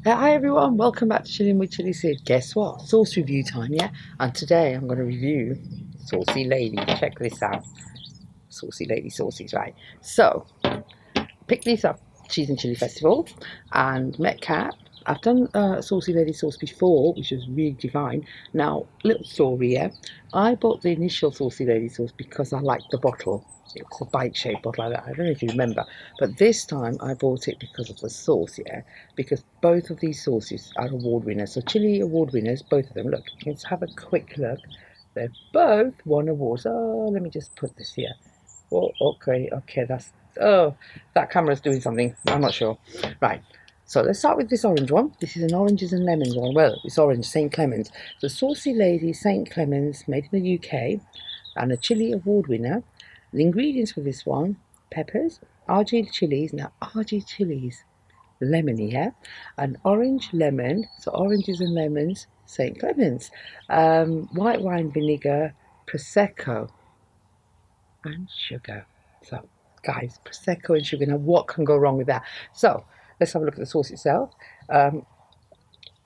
Hi everyone, welcome back to Chilling with Chilli Sid. Guess what? Sauce review time, yeah? And today I'm going to review Saucy Lady. Check this out. Saucy Lady sauces, right? So, picked these up Cheese and Chili Festival and met Cat. I've done Saucy Lady sauce before, which was really divine. Now, little story, yeah? I bought the initial Saucy Lady sauce because I liked the bottle. It was a bite-shaped bottle like that. I don't know if you remember. But this time I bought it because of the sauce, yeah? Because both of these sauces are award winners. So chili award winners, both of them. Look, let's have a quick look. They've both won awards. Oh, let me just put this here. Oh, okay, that's, oh, that camera's doing something. I'm not sure. Right, so let's start with this orange one. This is an oranges and lemons one. Well, it's orange, St. Clements. The Saucy Lady St. Clements, made in the UK, and a chili award winner. The ingredients for this one: peppers, RG chilies. Now, RG chilies, lemony, yeah? An orange lemon, so oranges and lemons, St. Clements. White wine vinegar, Prosecco, and sugar. So, guys, Prosecco and sugar. Now, what can go wrong with that? So, let's have a look at the sauce itself. Um,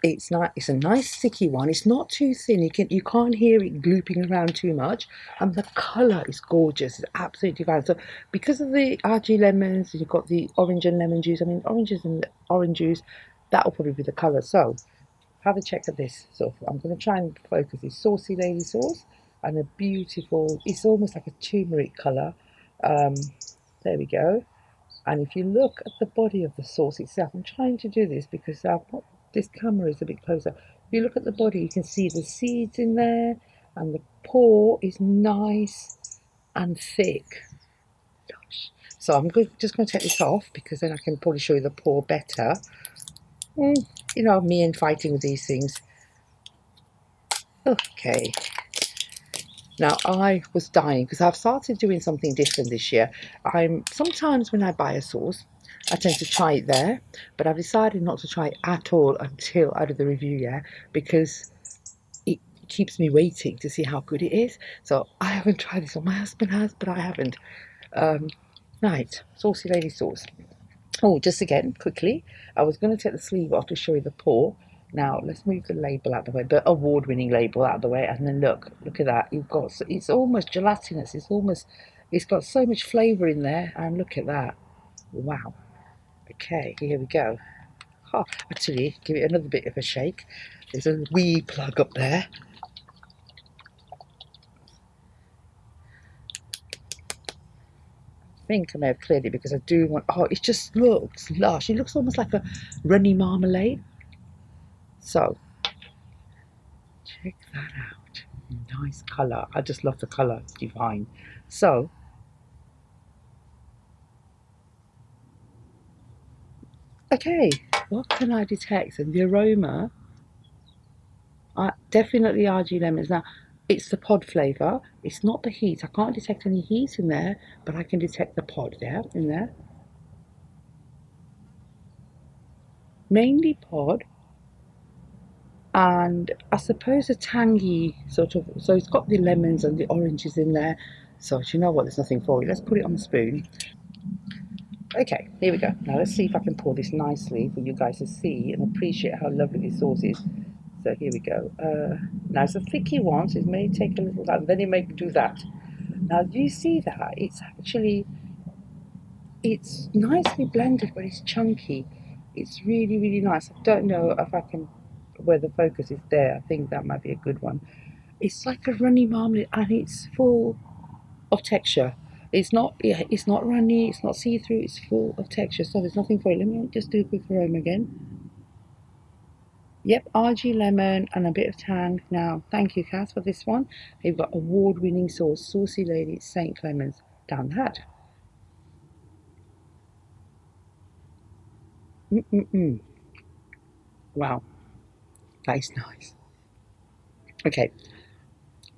it's not. It's a nice sticky one. It's not too thin. You can't hear it glooping around too much, and the colour is gorgeous. It's absolutely fine. So, because of the RG lemons, you've got the orange and lemon juice. I mean, oranges and orange juice. That will probably be the colour. So, have a check at this. So, I'm going to try and focus this Saucy Lady sauce, and a beautiful. It's almost like a turmeric colour. Um, there we go. And if you look at the body of the sauce itself, I'm trying to do this because this camera is a bit closer. If you look at the body, you can see the seeds in there, and the pore is nice and thick. Gosh. So I'm just going to take this off because then I can probably show you the pore better. You know, me and fighting with these things. Okay. Now I was dying because I've started doing something different this year. Sometimes when I buy a sauce, I tend to try it there, but I've decided not to try it at all until I do the review, yeah, because it keeps me waiting to see how good it is. So I haven't tried this one. My husband has, but I haven't. Um, right, Saucy Lady sauce. Oh, just again, quickly, I was going to take the sleeve off to show you the pour. Now, let's move the label out of the way, the award-winning label out of the way, and then look at that. You've got, it's almost gelatinous. It's got so much flavour in there, and look at that. Wow. Okay, here we go. Oh, actually, give it another bit of a shake. There's a wee plug up there. I think I may have cleared it because I do want, oh, it just looks lush. It looks almost like a runny marmalade. So, check that out. Nice colour. I just love the colour. It's divine. So, okay, what can I detect? And the aroma, definitely RG lemons. Now, it's the pod flavour. It's not the heat. I can't detect any heat in there, but I can detect the pod there, in there. Mainly pod, and I suppose a tangy sort of, so it's got the lemons and the oranges in there. So, do you know what? There's nothing for it. Let's put it on the spoon. Okay, here we go. Now let's see if I can pour this nicely for you guys to see and appreciate how lovely this sauce is. So here we go. Now it's a thicky one, so it may take a little time. Then it may do that. Now do you see that? It's nicely blended, but it's chunky. It's really, really nice. I don't know if I can, where the focus is there. I think that might be a good one. It's like a runny marmalade, and it's full of texture. It's not, yeah, it's not runny, it's not see-through, it's full of texture. So there's nothing for it. Let me just do a quick aroma again. Yep, RG lemon and a bit of tang. Now, thank you, Cass, for this one. They've got award-winning sauce, Saucy Lady St. Clements. Down that. Wow, that is nice. Okay,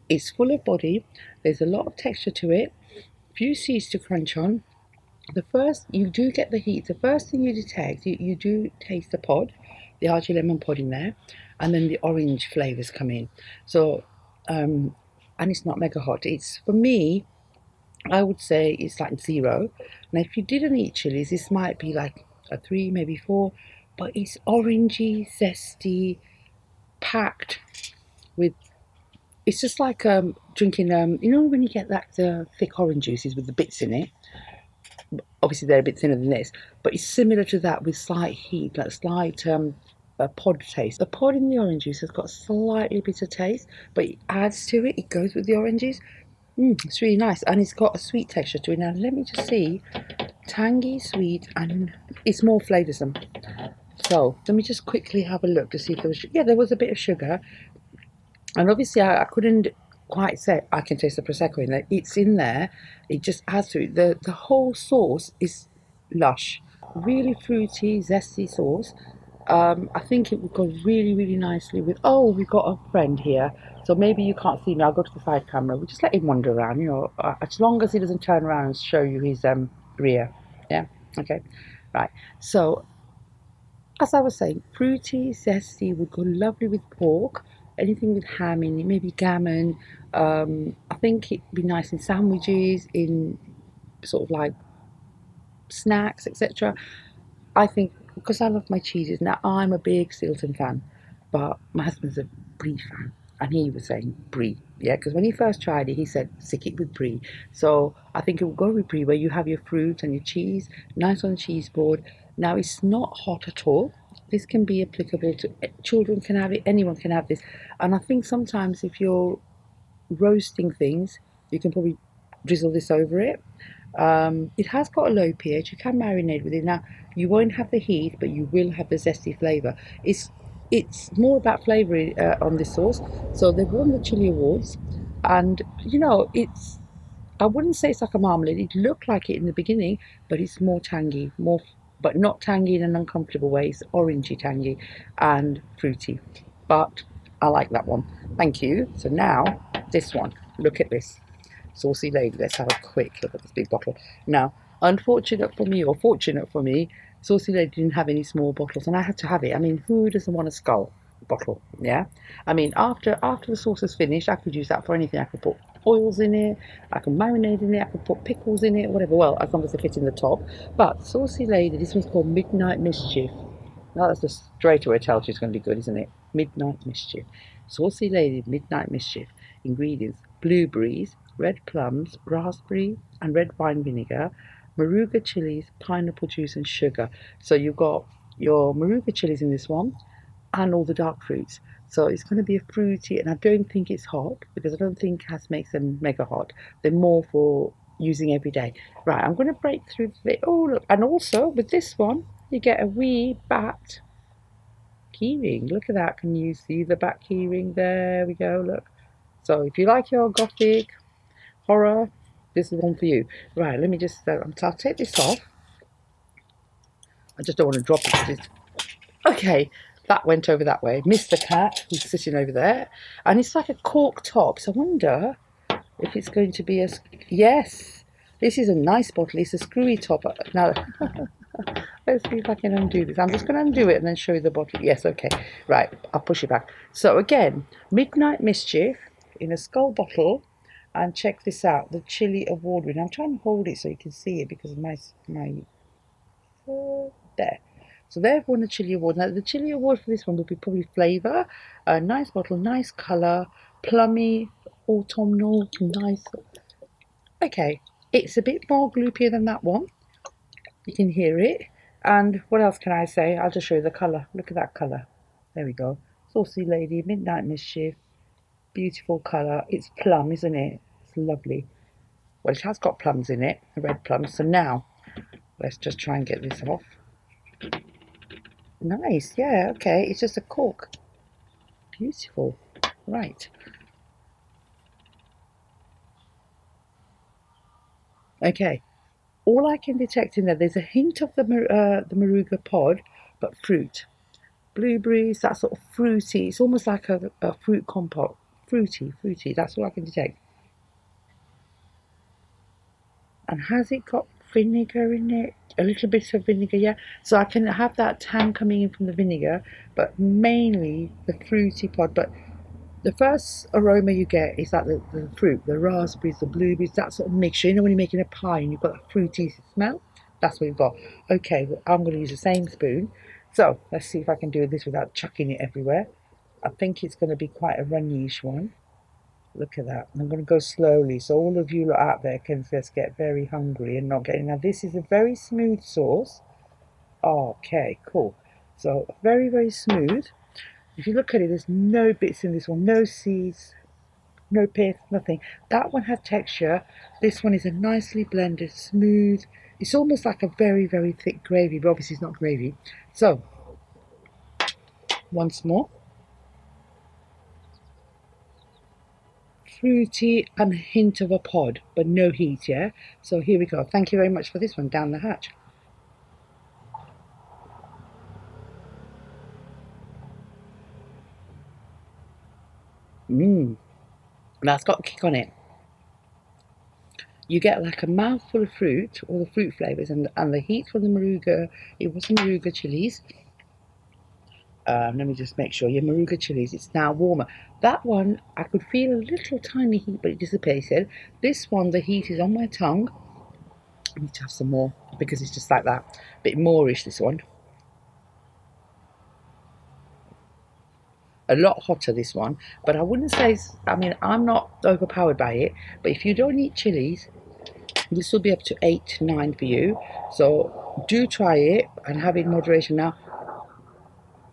it's full of body. There's a lot of texture to it. Few seeds to crunch on. The first, you do get the heat. The first thing you detect, you do taste the pod, the RG lemon pod in there, and then the orange flavours come in. So, and it's not mega hot. It's, for me, I would say it's like 0. Now, if you didn't eat chilies, this might be like a 3, maybe 4. but it's orangey, zesty, packed with. It's just like drinking. You know when you get that thick orange juices with the bits in it. Obviously, they're a bit thinner than this, but it's similar to that with slight heat, like slight pod taste. The pod in the orange juice has got a slightly bitter taste, but it adds to it. It goes with the oranges. It's really nice, and it's got a sweet texture to it. Now, let me just see. Tangy, sweet, and it's more flavoursome. So, let me just quickly have a look to see if there was... Yeah, there was a bit of sugar. And obviously, I couldn't quite say I can taste the Prosecco in there. It's in there. It just adds to it. The whole sauce is lush. Really fruity, zesty sauce. I think it would go really, really nicely with... Oh, we've got a friend here. So maybe you can't see me. I'll go to the side camera. We'll just let him wander around, you know, as long as he doesn't turn around and show you his rear. Yeah? Okay. Right. So, as I was saying, fruity, zesty would go lovely with pork. Anything with ham in it, maybe gammon. I think it'd be nice in sandwiches, in sort of like snacks, etc. I think because I love my cheeses. Now I'm a big Stilton fan, but my husband's a brie fan, and he was saying brie, yeah, because when he first tried it, he said stick it with brie. So I think it will go with brie, where you have your fruit and your cheese, nice on the cheese board. Now it's not hot at all. This can be applicable to children, can have it, anyone can have this, and I think sometimes if you're roasting things, you can probably drizzle this over it. It has got a low pH. You can marinate with it. Now you won't have the heat, but you will have the zesty flavour. It's more about flavour on this sauce. So they've won the chili awards, and you know it's. I wouldn't say it's like a marmalade. It looked like it in the beginning, but it's more tangy, more, but not tangy in an uncomfortable way. It's orangey tangy and fruity. But I like that one. Thank you. So now this one. Look at this. Saucy Lady. Let's have a quick look at this big bottle. Now, unfortunate for me, or fortunate for me, Saucy Lady didn't have any small bottles, and I had to have it. I mean, who doesn't want a skull bottle? Yeah. I mean, after the sauce is finished, I could use that for anything. I could put oils in it, I can marinate in it, I can put pickles in it, whatever. Well, as long as they fit in the top. But Saucy Lady, this one's called Midnight Mischief. Now that's just straight away tells you it's going to be good, isn't it? Midnight Mischief. Saucy Lady Midnight Mischief. Ingredients: blueberries, red plums, raspberry and red wine vinegar, Moruga chilies, pineapple juice and sugar. So you've got your Moruga chilies in this one and all the dark fruits. So it's going to be a fruity, and I don't think it's hot because I don't think Cass makes them mega hot. They're more for using every day. Right, I'm going to break through the... Oh, look, and also with this one, you get a wee bat keyring. Look at that. Can you see the bat keyring? There we go, look. So if you like your gothic horror, this is one for you. Right, let me just... I'll take this off. I just don't want to drop it. Okay, that went over that way. Mr. Cat, who's sitting over there. And it's like a cork top. So I wonder if it's going to be a... Yes, this is a nice bottle. It's a screwy top. Now, let's see if I can undo this. I'm just going to undo it and then show you the bottle. Yes, okay. Right, I'll push it back. So again, Midnight Mischief in a skull bottle. And check this out, the Chili Award winner. I'm trying to hold it so you can see it because of my there. So they've won the Chili Award. Now the Chili Award for this one will be probably flavour. A nice bottle, nice colour, plummy, autumnal, nice. Okay, it's a bit more gloopier than that one. You can hear it. And what else can I say? I'll just show you the colour. Look at that colour. There we go. Saucy Lady, Midnight Mischief. Beautiful colour. It's plum, isn't it? It's lovely. Well, it has got plums in it, red plums. So now, let's just try and get this off. Nice, yeah, okay. It's just a cork. Beautiful. Right. Okay. All I can detect in there's a hint of the Moruga pod, but fruit. Blueberries, that sort of fruity. It's almost like a fruit compote. Fruity. That's all I can detect. And has it got vinegar in it? A little bit of vinegar, yeah. So I can have that tang coming in from the vinegar, but mainly the fruity pod. But the first aroma you get is like the fruit, the raspberries, the blueberries, that sort of mixture. You know when you're making a pie and you've got that fruity smell? That's what you've got. Okay, well, I'm going to use the same spoon. So let's see if I can do this without chucking it everywhere. I think it's going to be quite a runyish one. Look at that. I'm going to go slowly so all of you lot out there can just get very hungry and not getting. Now this is a very smooth sauce. Okay, cool. So very, very smooth. If you look at it, there's no bits in this one, no seeds, no pith, nothing. That one had texture. This one is a nicely blended, smooth. It's almost like a very, very thick gravy, but obviously it's not gravy. So, once more. Fruity and a hint of a pod, but no heat, yeah? So here we go. Thank you very much for this one. Down the hatch. That's got a kick on it. You get like a mouthful of fruit, all the fruit flavours, and the heat from the Moruga. It was Moruga chilies. Let me just make sure. Yeah, Moruga chilies. It's now warmer. That one, I could feel a little tiny heat, but it dissipated. This one, the heat is on my tongue. I need to have some more because it's just like that. A bit moreish, this one. A lot hotter, this one. But I wouldn't say, I mean, I'm not overpowered by it. But if you don't eat chilies, this will be up to 8, 9 for you. So do try it and have it in moderation. Now,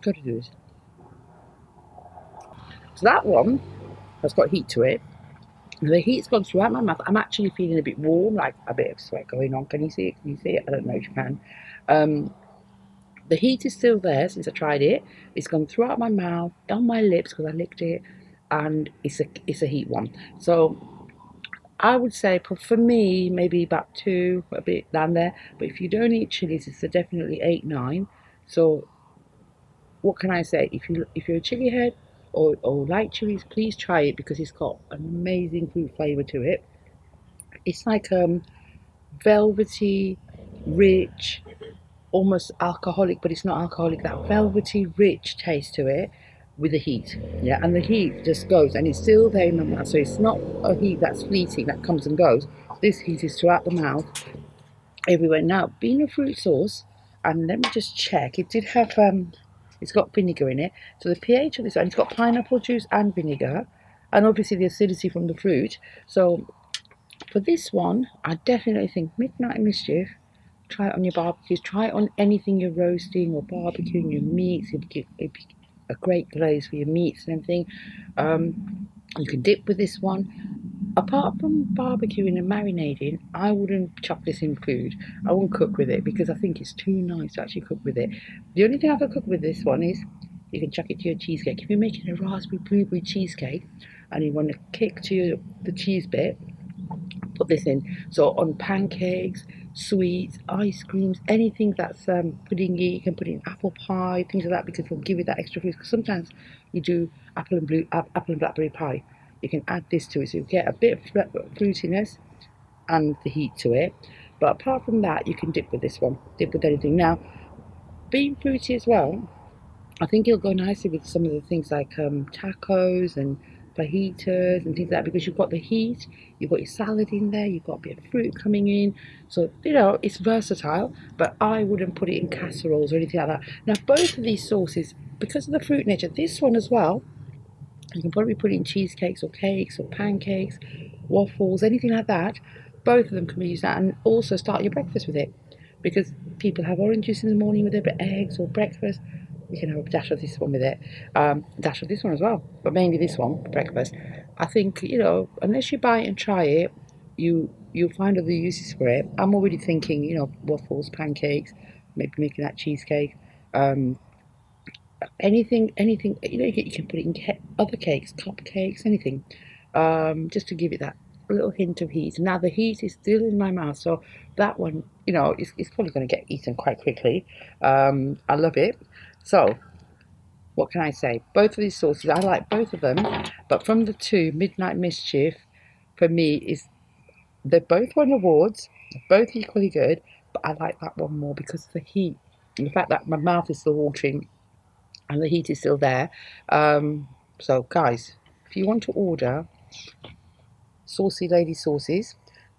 got to do this. So that one has got heat to it. The heat's gone throughout my mouth. I'm actually feeling a bit warm, like a bit of sweat going on. Can you see it? Can you see it? I don't know if you can. The heat is still there since I tried it. It's gone throughout my mouth, on my lips because I licked it, and it's a heat one. So I would say for me maybe about 2, a bit down there. But if you don't eat chilies, it's definitely 8, 9. So what can I say? If you're a chili head or like chilies, please try it because it's got amazing fruit flavour to it. It's like velvety, rich, almost alcoholic, but it's not alcoholic. That velvety, rich taste to it with the heat, yeah. And the heat just goes, and it's still there in the mouth. So it's not a heat that's fleeting that comes and goes. This heat is throughout the mouth, everywhere. Now, being a fruit sauce, and let me just check. It did have it's got vinegar in it. So the pH of this one, it's got pineapple juice and vinegar, and obviously the acidity from the fruit. So for this one, I definitely think Midnight Mischief. Try it on your barbecues. Try it on anything you're roasting or barbecuing your meats. It'd be a great glaze for your meats and everything. You can dip with this one. Apart from barbecuing and marinating, I wouldn't chuck this in food. I won't cook with it because I think it's too nice to actually cook with it. The only thing I can cook with this one is you can chuck it to your cheesecake. If you're making a raspberry blueberry cheesecake and you want to kick to the cheese bit, put this in. So on pancakes, sweets, ice creams, anything that's puddingy, you can put in apple pie, things like that, because it'll give you that extra fruit. Because sometimes you do apple and blackberry pie. You can add this to it, so you get a bit of fruitiness and the heat to it. But apart from that, you can dip with this one. Dip with anything. Now, being fruity as well, I think it'll go nicely with some of the things like tacos and fajitas and things like that, because you've got the heat, you've got your salad in there, you've got a bit of fruit coming in. So, you know, it's versatile, but I wouldn't put it in casseroles or anything like that. Now, both of these sauces, because of the fruit nature, this one as well, you can probably put it in cheesecakes or cakes or pancakes, waffles, anything like that. Both of them can be used that, and also start your breakfast with it. Because people have orange juice in the morning with their eggs or breakfast. You can have a dash of this one with it, dash of this one as well, but mainly this one for breakfast. I think, you know, unless you buy it and try it, you'll find other uses for it. I'm already thinking, you know, waffles, pancakes, maybe making that cheesecake. Um, anything, you know, you can put it in other cakes, cupcakes, anything, just to give it that little hint of heat. Now the heat is still in my mouth, so that one, you know, is probably going to get eaten quite quickly. I love it. So what can I say? Both of these sauces, I like both of them, but from the two, Midnight Mischief for me is, they both won awards, they're both equally good, but I like that one more because of the heat and the fact that my mouth is still watering and the heat is still there. So guys, if you want to order Saucy Lady sauces,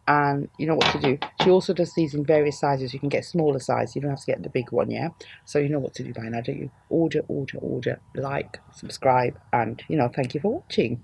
And you know what to do. She also does these in various sizes. You can get smaller size. You don't have to get the big one, yeah? So you know what to do by now, don't you? Order, order, order, like, subscribe, and, you know, thank you for watching.